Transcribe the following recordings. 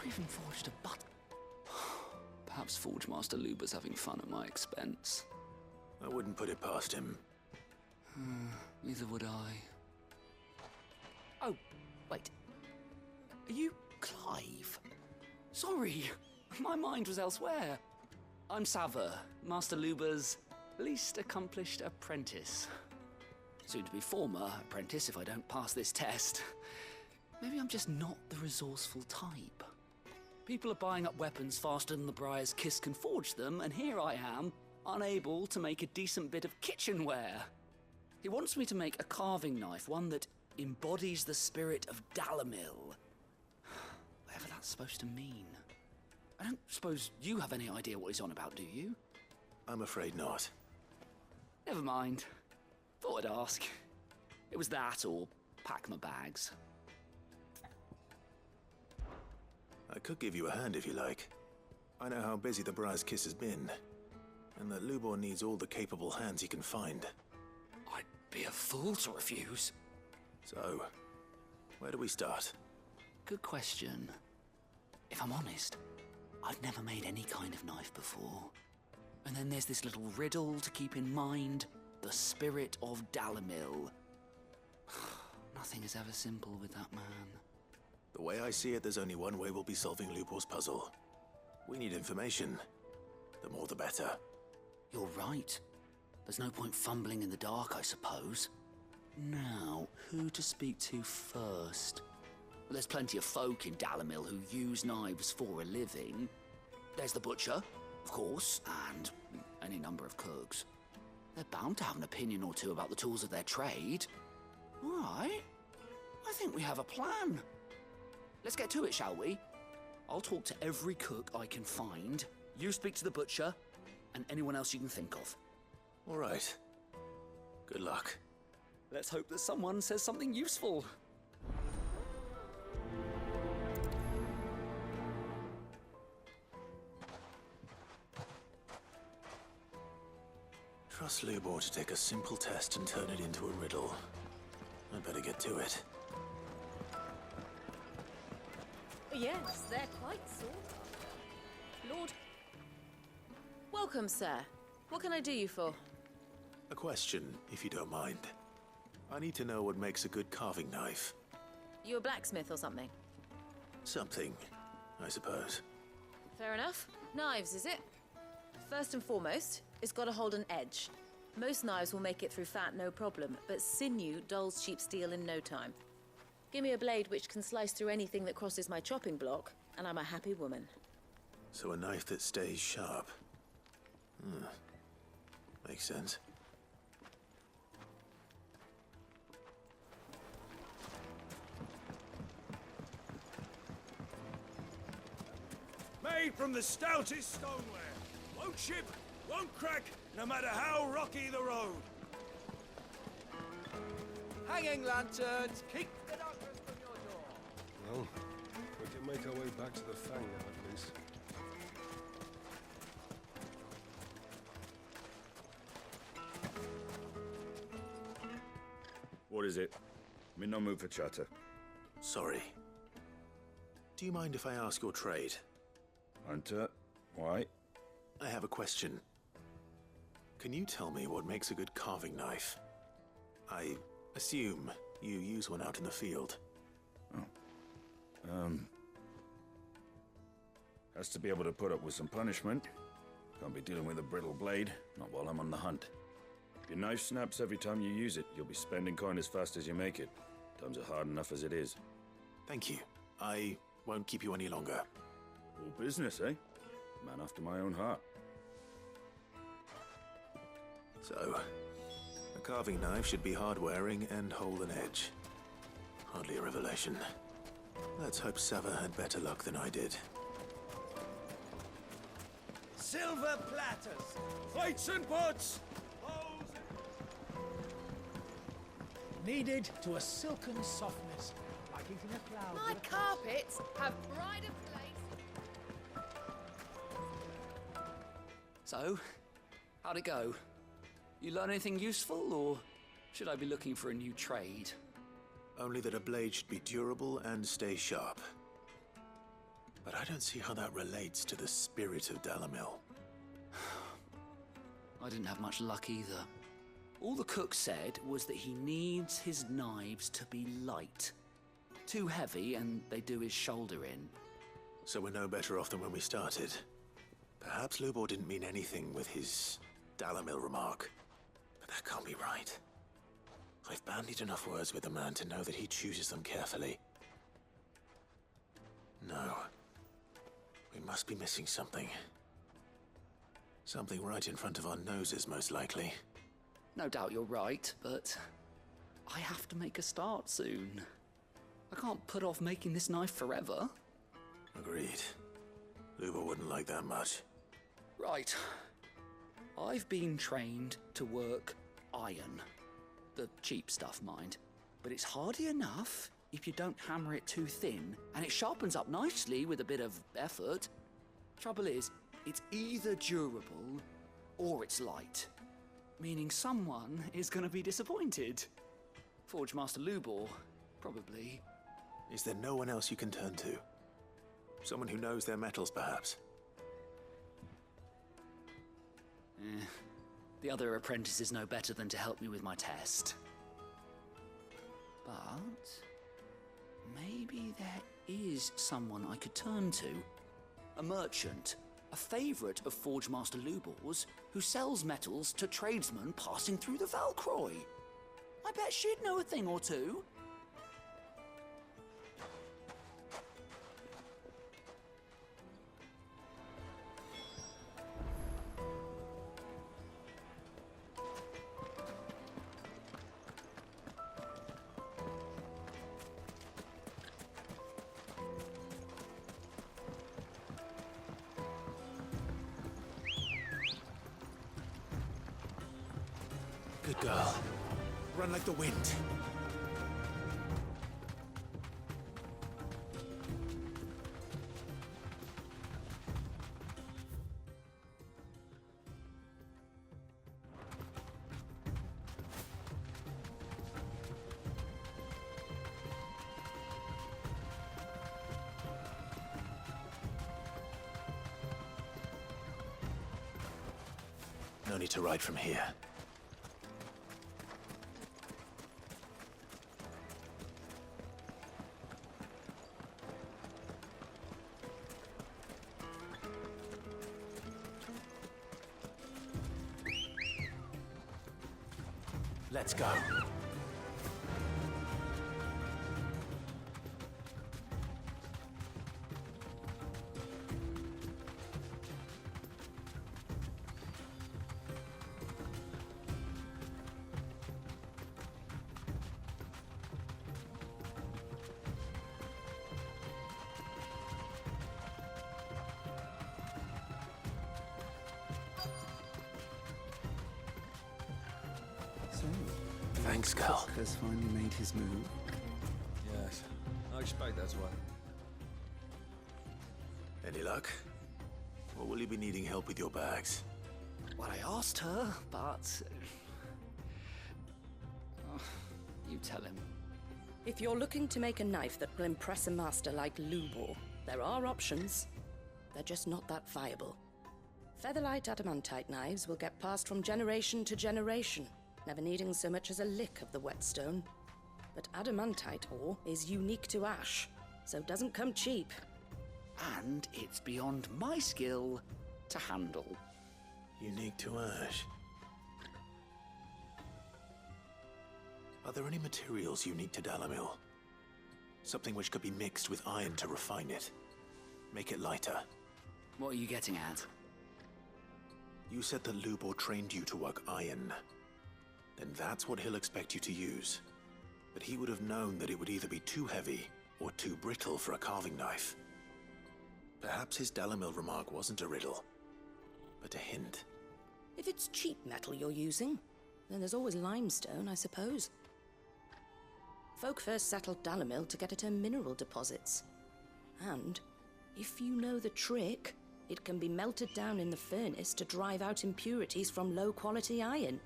even forged a button. Perhaps Forge Master Luber's having fun at my expense. I wouldn't put it past him. Neither would I. Oh, wait. Are you Clive? Sorry, my mind was elsewhere. I'm Sava, Master Luber's least accomplished apprentice. Soon to be former apprentice if I don't pass this test. Maybe I'm just not the resourceful type. People are buying up weapons faster than the Briar's Kiss can forge them, and here I am, unable to make a decent bit of kitchenware. He wants me to make a carving knife, one that embodies the spirit of Dalamil. Whatever that's supposed to mean. I don't suppose you have any idea what he's on about, do you? I'm afraid not. Never mind. Thought I'd ask. It was that or pack my bags. I could give you a hand if you like. I know how busy the Briar's Kiss has been, and that Lubor needs all the capable hands he can find. I'd be a fool to refuse. So, where do we start? Good question. If I'm honest, I've never made any kind of knife before. And then there's this little riddle to keep in mind. The spirit of Dalamil. Nothing is ever simple with that man. The way I see it, there's only one way we'll be solving Lubor's puzzle. We need information. The more the better. You're right. There's no point fumbling in the dark, I suppose. Now, who to speak to first? Well, there's plenty of folk in Dalamil who use knives for a living. There's the butcher, of course, and any number of cooks. They're bound to have an opinion or two about the tools of their trade. All right. I think we have a plan. Let's get to it, shall we? I'll talk to every cook I can find. You speak to the butcher, and anyone else you can think of. All right. Good luck. Let's hope that someone says something useful. Trust Lubor to take a simple test and turn it into a riddle. I'd better get to it. Yes, they're quite sort of. Lord. Welcome, sir. What can I do you for? A question, if you don't mind. I need to know what makes a good carving knife. You a blacksmith or something? Something, I suppose. Fair enough. Knives, is it? First and foremost, it's got to hold an edge. Most knives will make it through fat, no problem, but sinew dulls cheap steel in no time. Give me a blade which can slice through anything that crosses my chopping block, and I'm a happy woman. So a knife that stays sharp. Makes sense. Made from the stoutest stoneware. Won't chip, won't crack, no matter how rocky the road. Hanging lanterns, keep the darkness from your door. Well, we can make our way back to the Fang now, at least. What is it? I'm in no mood for chatter. Sorry. Do you mind if I ask your trade? Hunter, why? I have a question. Can you tell me what makes a good carving knife? I assume you use one out in the field. Has to be able to put up with some punishment. Can't be dealing with a brittle blade, not while I'm on the hunt. If your knife snaps every time you use it, you'll be spending coin as fast as you make it. Times are hard enough as it is. Thank you. I won't keep you any longer. All business, eh? Man after my own heart. So, a carving knife should be hard-wearing and hold an edge. Hardly a revelation. Let's hope Sava had better luck than I did. Silver platters, plates and pots, bowls Kneaded to a silken softness, like eating a cloud. My carpets have pride of place. So, how'd it go? You learn anything useful, or should I be looking for a new trade? Only that a blade should be durable and stay sharp. But I don't see how that relates to the spirit of Dalamil. I didn't have much luck either. All the cook said was that he needs his knives to be light. Too heavy and they do his shoulder in. So we're no better off than when we started. Perhaps Lubor didn't mean anything with his Dalamil remark. But that can't be right. I've bandied enough words with the man to know that he chooses them carefully. No. We must be missing something. Something right in front of our noses, most likely. No doubt you're right, but I have to make a start soon. I can't put off making this knife forever. Agreed. Lubor wouldn't like that much. Right. I've been trained to work iron. The cheap stuff, mind. But it's hardy enough if you don't hammer it too thin, and it sharpens up nicely with a bit of effort. Trouble is, it's either durable or it's light. Meaning someone is gonna be disappointed. Forge Master Lubor, probably. Is there no one else you can turn to? Someone who knows their metals, perhaps? The other apprentices know better than to help me with my test. But maybe there is someone I could turn to. A merchant, a favourite of Forge Master Lubor's, who sells metals to tradesmen passing through the Valcroy. I bet she'd know a thing or two. Good girl. Run like the wind. No need to ride from here. Let's go. Thanks, Carl. Has finally made his move. Yes, I expect that's why. Any luck? Or will you be needing help with your bags? Well, I asked her, but... Oh, you tell him. If you're looking to make a knife that will impress a master like Lubor, there are options. They're just not that viable. Featherlight adamantite knives will get passed from generation to generation, never needing so much as a lick of the whetstone. But adamantite ore is unique to ash, so it doesn't come cheap. And it's beyond my skill to handle. Unique to ash. Are there any materials unique to Dalamil? Something which could be mixed with iron to refine it. Make it lighter. What are you getting at? You said that Lubor trained you to work iron. Then that's what he'll expect you to use. But he would have known that it would either be too heavy or too brittle for a carving knife. Perhaps his Dalamil remark wasn't a riddle, but a hint. If it's cheap metal you're using, then there's always limestone, I suppose. Folk first settled Dalamil to get at her mineral deposits. And, if you know the trick, it can be melted down in the furnace to drive out impurities from low-quality iron.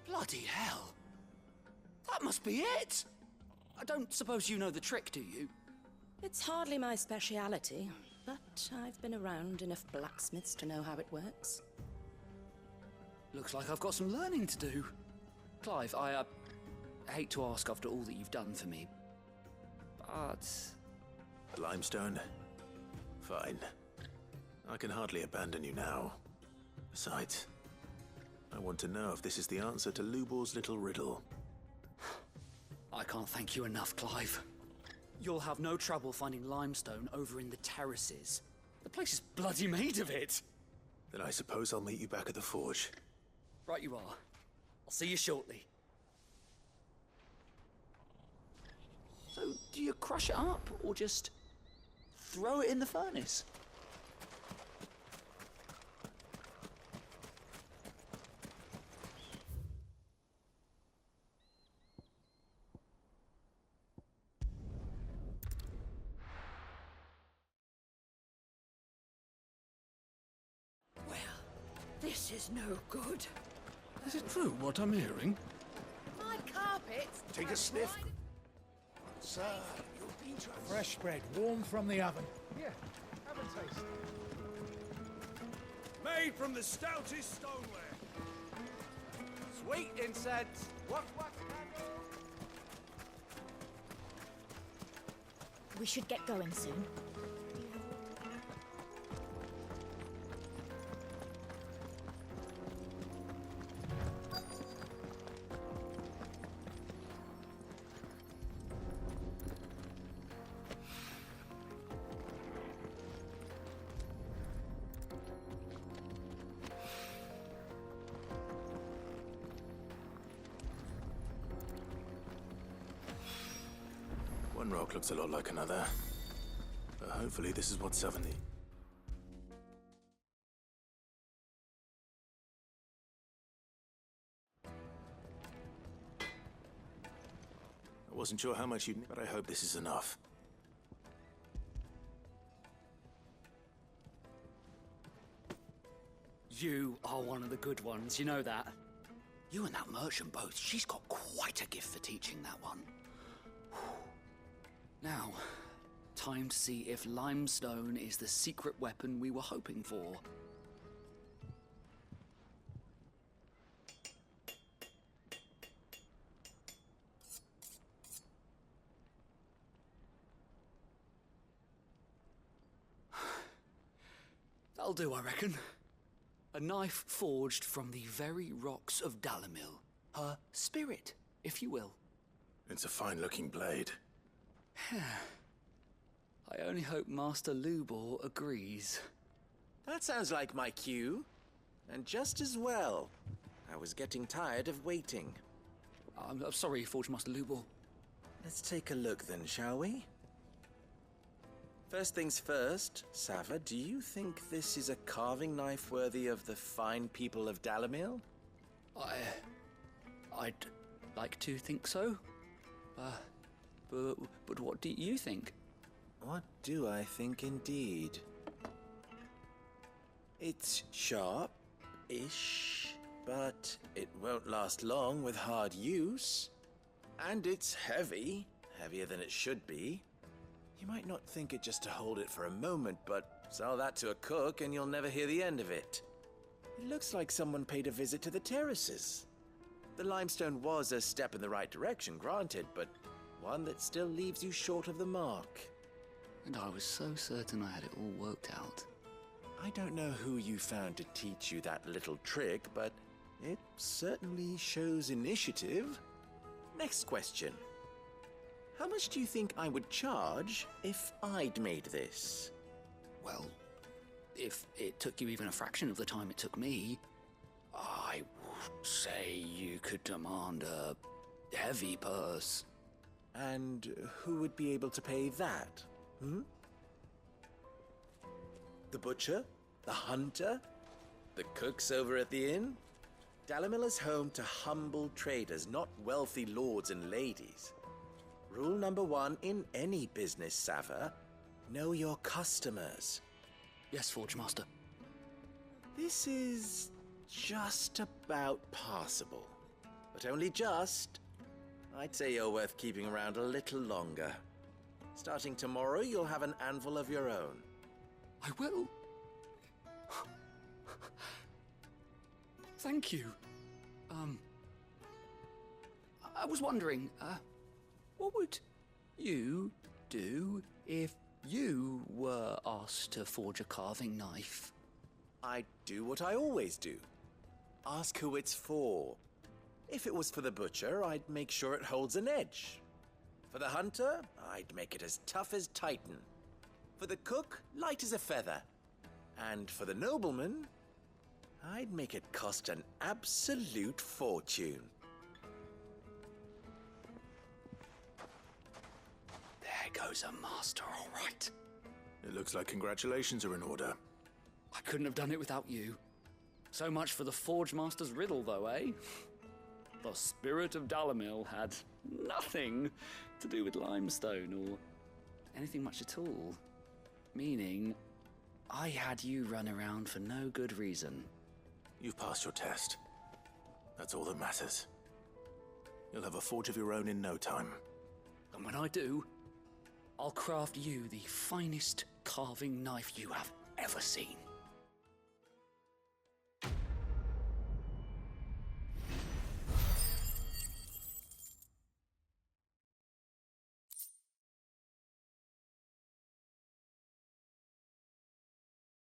Bloody hell! That must be it! I don't suppose you know the trick, do you? It's hardly my speciality, but but I've been around enough blacksmiths to know how it works. Looks like I've got some learning to do. Clive, I hate to ask after all that you've done for me, but... Limestone? Fine. I can hardly abandon you now. Besides, I want to know if this is the answer to Lubor's little riddle. I can't thank you enough, Clive. You'll have no trouble finding limestone over in the terraces. The place is bloody made of it. Then I suppose I'll meet you back at the forge. Right you are. I'll see you shortly. So, do you crush it up, or just throw it in the furnace? Well, this is no good. Is it true what I'm hearing? My carpet! Take a sniff. Sir, fresh bread, warm from the oven. Yeah, have a taste. Made from the stoutest stoneware. Sweet incense. What? We should get going soon. One rock looks a lot like another. But hopefully this is what's 70. I wasn't sure how much you'd need, but I hope this is enough. You are one of the good ones, you know that. You and that merchant both, she's got quite a gift for teaching that one. Now, time to see if limestone is the secret weapon we were hoping for. That'll do, I reckon. A knife forged from the very rocks of Dalimil. Her spirit, if you will. It's a fine-looking blade. I only hope Master Lubor agrees. That sounds like my cue. And just as well. I was getting tired of waiting. I'm sorry, Forge Master Lubor. Let's take a look then, shall we? First things first, Sava, do you think this is a carving knife worthy of the fine people of Dalimil? I'd like to think so. But what do you think? What do I think indeed? It's sharp-ish, but it won't last long with hard use. And it's heavy, heavier than it should be. You might not think it just to hold it for a moment, but sell that to a cook and you'll never hear the end of it. It looks like someone paid a visit to the terraces. The limestone was a step in the right direction, granted, but one that still leaves you short of the mark. And I was so certain I had it all worked out. I don't know who you found to teach you that little trick, but it certainly shows initiative. Next question. How much do you think I would charge if I'd made this? Well, if it took you even a fraction of the time it took me, I would say you could demand a heavy purse. And who would be able to pay that? The butcher? The hunter? The cooks over at the inn? Dalimil is home to humble traders, not wealthy lords and ladies. Rule number 1 in any business, Sava, know your customers. Yes, Forge Master. This is just about passable. But only just. I'd say you're worth keeping around a little longer. Starting tomorrow, you'll have an anvil of your own. I will. Thank you. I was wondering, what would you do if you were asked to forge a carving knife? I'd do what I always do. Ask who it's for. If it was for the butcher, I'd make sure it holds an edge. For the hunter, I'd make it as tough as Titan. For the cook, light as a feather. And for the nobleman, I'd make it cost an absolute fortune. There goes a master, all right. It looks like congratulations are in order. I couldn't have done it without you. So much for the Forge Master's riddle, though, eh? The spirit of Dalamil had nothing to do with limestone or anything much at all. Meaning, I had you run around for no good reason. You've passed your test. That's all that matters. You'll have a forge of your own in no time. And when I do, I'll craft you the finest carving knife you have ever seen.